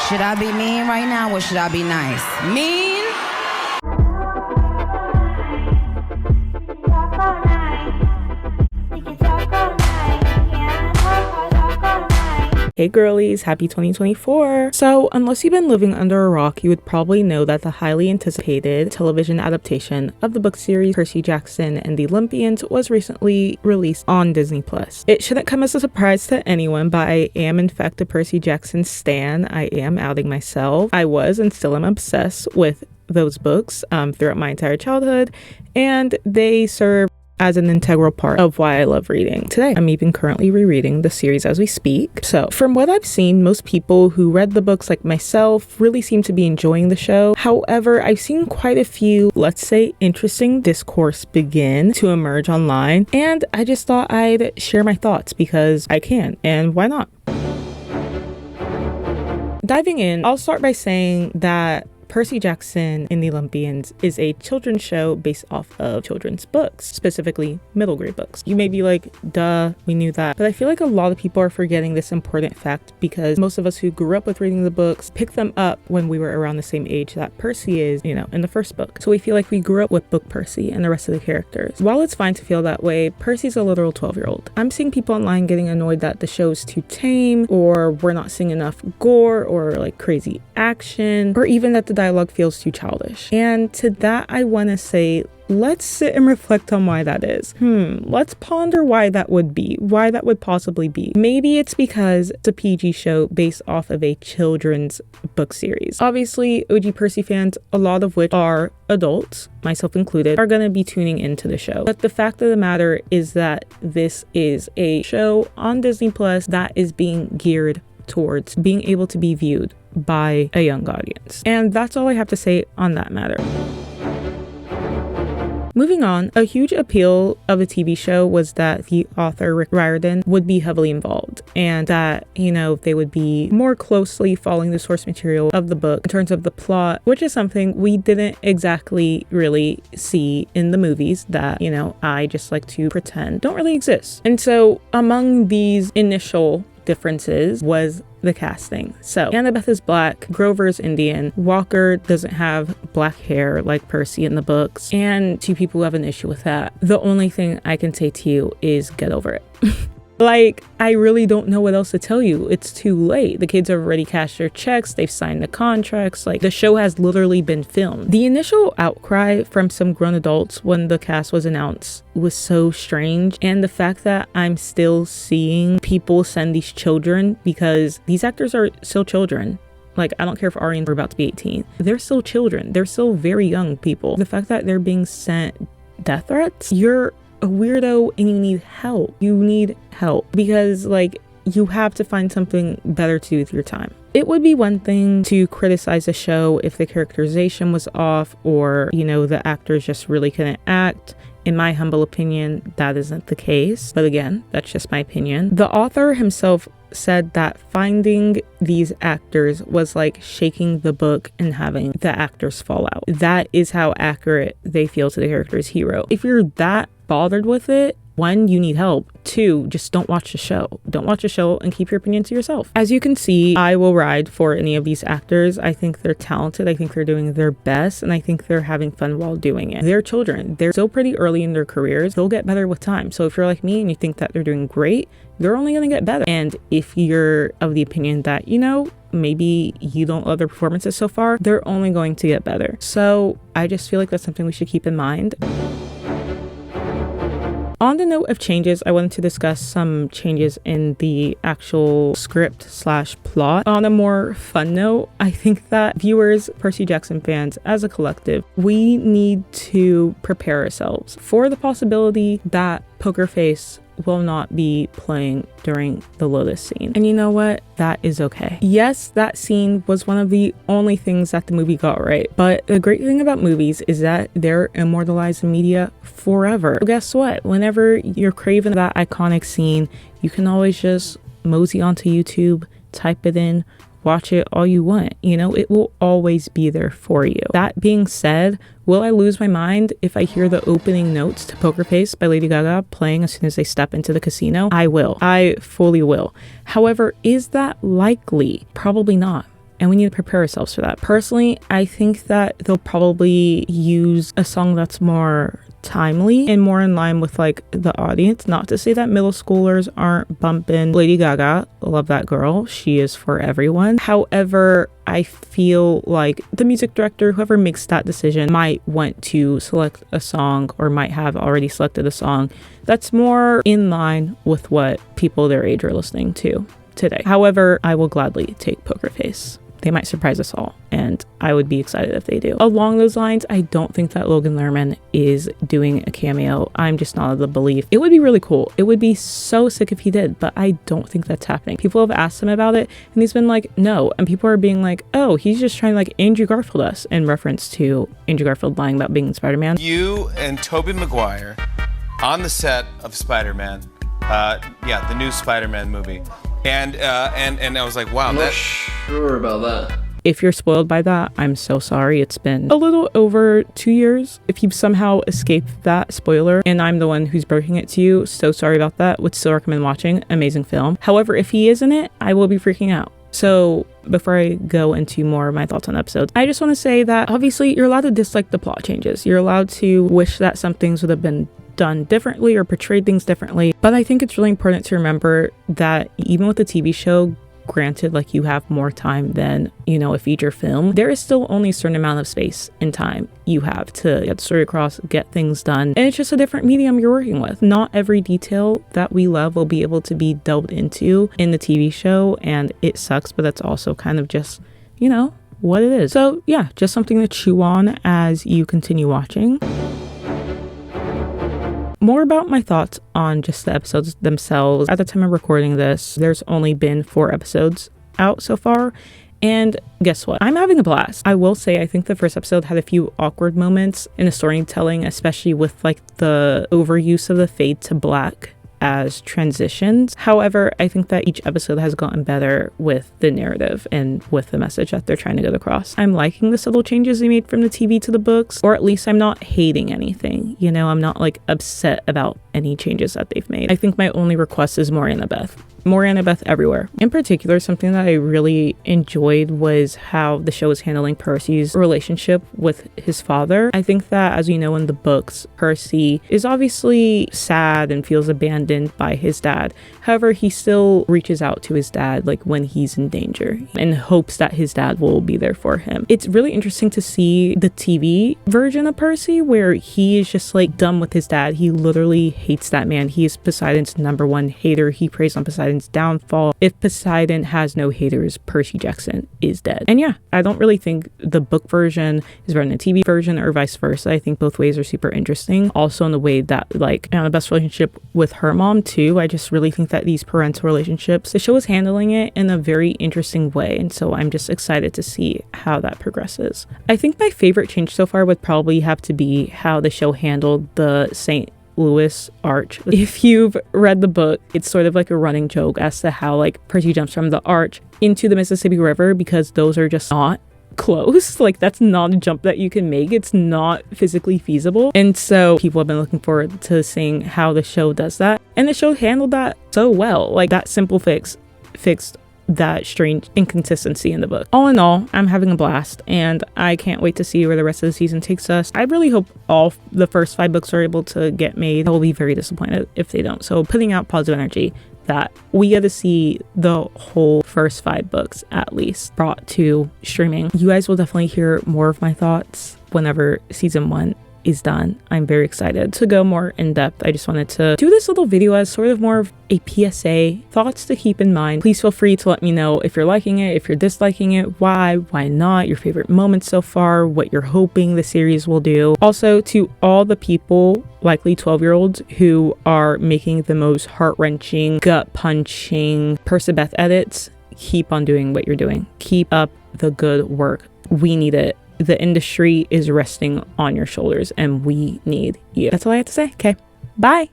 Should I be mean right now or should I be nice? Mean? Hey girlies, happy 2024! So, unless you've been living under a rock, you would probably know that the highly anticipated television adaptation of the book series Percy Jackson and the Olympians was recently released on Disney+. It shouldn't come as a surprise to anyone, but I am in fact a Percy Jackson stan. I am outing myself. I was and still am obsessed with those books throughout my entire childhood, and they serve as an integral part of why I love reading. Today, I'm even currently rereading the series as we speak. So, from what I've seen, most people who read the books like myself really seem to be enjoying the show. However, I've seen quite a few, let's say, interesting discourse begin to emerge online, and I just thought I'd share my thoughts because I can, and why not? Diving in, I'll start by saying that Percy Jackson and the Olympians is a children's show based off of children's books, specifically middle grade books. You may be like, duh, we knew that. But I feel like a lot of people are forgetting this important fact because most of us who grew up with reading the books picked them up when we were around the same age that Percy is, in the first book. So we feel like we grew up with book Percy and the rest of the characters. While it's fine to feel that way, Percy's a literal 12-year-old. I'm seeing people online getting annoyed that the show's too tame, or we're not seeing enough gore or like crazy action, or even that the dialogue feels too childish. And to that, I want to say, let's sit and reflect on why that is. Let's ponder why that would be, why that would possibly be. Maybe it's because it's a PG show based off of a children's book series. Obviously, OG Percy fans, a lot of which are adults, myself included, are going to be tuning into the show. But the fact of the matter is that this is a show on Disney Plus that is being geared towards being able to be viewed by a young audience. And that's all I have to say on that matter. Moving on, a huge appeal of the TV show was that the author, Rick Riordan, would be heavily involved and that, they would be more closely following the source material of the book in terms of the plot, which is something we didn't exactly really see in the movies that, I just like to pretend don't really exist. And so among these initial differences was the casting. So Annabeth is black, Grover's Indian, Walker doesn't have black hair like Percy in the books, and two people who have an issue with that. The only thing I can say to you is get over it. I really don't know what else to tell you. It's too late. The kids have already cashed their checks. They've signed the contracts. The show has literally been filmed. The initial outcry from some grown adults when the cast was announced was so strange. And the fact that I'm still seeing people send these children, because these actors are still children. I don't care if Ari and we're about to be 18. They're still children. They're still very young people. The fact that they're being sent death threats, you're a weirdo and you need help. You need help because you have to find something better to do with your time. It would be one thing to criticize a show if the characterization was off or, the actors just really couldn't act. In my humble opinion, that isn't the case. But again, that's just my opinion. The author himself said that finding these actors was like shaking the book and having the actors fall out. That is how accurate they feel to the characters he wrote. If you're that bothered with it, one, you need help. Two, just don't watch the show. Don't watch the show and keep your opinion to yourself. As you can see, I will ride for any of these actors. I think they're talented. I think they're doing their best, and I think they're having fun while doing it. They're children. They're still pretty early in their careers. They'll get better with time. So if you're like me and you think that they're doing great, they're only going to get better. And if you're of the opinion that, maybe you don't love their performances so far, they're only going to get better. So I just feel like that's something we should keep in mind. On the note of changes, I wanted to discuss some changes in the actual script/plot. On a more fun note, I think that viewers, Percy Jackson fans, as a collective, we need to prepare ourselves for the possibility that Poker Face will not be playing during the Lotus scene. And you know what? That is okay. Yes, that scene was one of the only things that the movie got right. But the great thing about movies is that they're immortalized in media forever. So guess what? Whenever you're craving that iconic scene, you can always just mosey onto YouTube, type it in, watch it all you want. It will always be there for you. That being said, will I lose my mind if I hear the opening notes to Poker Face by Lady Gaga playing as soon as they step into the casino? I will. I fully will. However, is that likely? Probably not. and we need to prepare ourselves for that. Personally, I think that they'll probably use a song that's more timely and more in line with like the audience. Not to say that middle schoolers aren't bumping Lady Gaga. Love that girl. She is for everyone. However, I feel like the music director, whoever makes that decision, might want to select a song or might have already selected a song that's more in line with what people their age are listening to today. However, I will gladly take Poker Face. They might surprise us all, and I would be excited if they do. Along those lines, I don't think that Logan Lerman is doing a cameo. I'm just not of the belief. It would be really cool. It would be so sick if he did, but I don't think that's happening. People have asked him about it, and he's been like, no. And people are being like, oh, he's just trying to like Andrew Garfield us, in reference to Andrew Garfield lying about being Spider-Man. You and Tobey Maguire on the set of Spider-Man, the new Spider-Man movie. And I was like, wow, I'm not sure about that. If you're spoiled by that, I'm so sorry. It's been a little over 2 years. If you've somehow escaped that spoiler and I'm the one who's breaking it to you, so sorry about that. Would still recommend watching. Amazing film. However, if he is in it, I will be freaking out. So before I go into more of my thoughts on episodes, I just want to say that obviously you're allowed to dislike the plot changes. You're allowed to wish that some things would have been done differently or portrayed things differently. But I think it's really important to remember that even with the TV show, granted, like you have more time than, you know, a feature film, there is still only a certain amount of space and time you have to get the story across, get things done. And it's just a different medium you're working with. Not every detail that we love will be able to be delved into in the TV show, and it sucks, but that's also kind of just, you know, what it is. So yeah, just something to chew on as you continue watching. More about my thoughts on just the episodes themselves. At the time of recording this, there's only been 4 episodes out so far. And guess what? I'm having a blast. I will say, I think the first episode had a few awkward moments in the storytelling, especially with like the overuse of the fade to black as transitions. However, I think that each episode has gotten better with the narrative and with the message that they're trying to get across. I'm liking the subtle changes they made from the TV to the books, or at least I'm not hating anything. You know, I'm not like upset about any changes that they've made. I think my only request is more Annabeth everywhere. In particular, something that I really enjoyed was how the show is handling Percy's relationship with his father. I think that, as you know in the books, Percy is obviously sad and feels abandoned by his dad. However, he still reaches out to his dad like when he's in danger and hopes that his dad will be there for him. It's really interesting to see the TV version of Percy where he is just like done with his dad. He literally hates that man. He is Poseidon's #1 hater. He preys on Poseidon's downfall. If Poseidon has no haters, Percy Jackson is dead. And yeah, I don't really think the book version is better than the TV version or vice versa. I think both ways are super interesting. Also in the way that like Annabeth's relationship with her mom too. I just really think that these parental relationships, the show is handling it in a very interesting way. And so I'm just excited to see how that progresses. I think my favorite change so far would probably have to be how the show handled the St. Louis arch. If you've read the book, it's sort of like a running joke as to how like Percy jumps from the arch into the Mississippi River, because those are just not close. Like that's not a jump that you can make. It's not physically feasible. And so people have been looking forward to seeing how the show does that. And the show handled that so well. Like that simple fixed that strange inconsistency in the book. All in all, I'm having a blast and I can't wait to see where the rest of the season takes us. I really hope all the first 5 books are able to get made. I will be very disappointed if they don't. So putting out positive energy that we get to see the whole first 5 books at least brought to streaming. You guys will definitely hear more of my thoughts whenever season 1 is done. I'm very excited to go more in depth. I just wanted to do this little video as sort of more of a PSA, thoughts to keep in mind. Please feel free to let me know if you're liking it, if you're disliking it, why not, your favorite moments so far, what you're hoping the series will do. Also, to all the people, likely 12-year-olds, who are making the most heart-wrenching, gut-punching Percabeth edits, keep on doing what you're doing. Keep up the good work. We need it. The industry is resting on your shoulders and we need you. That's all I have to say. Okay, bye.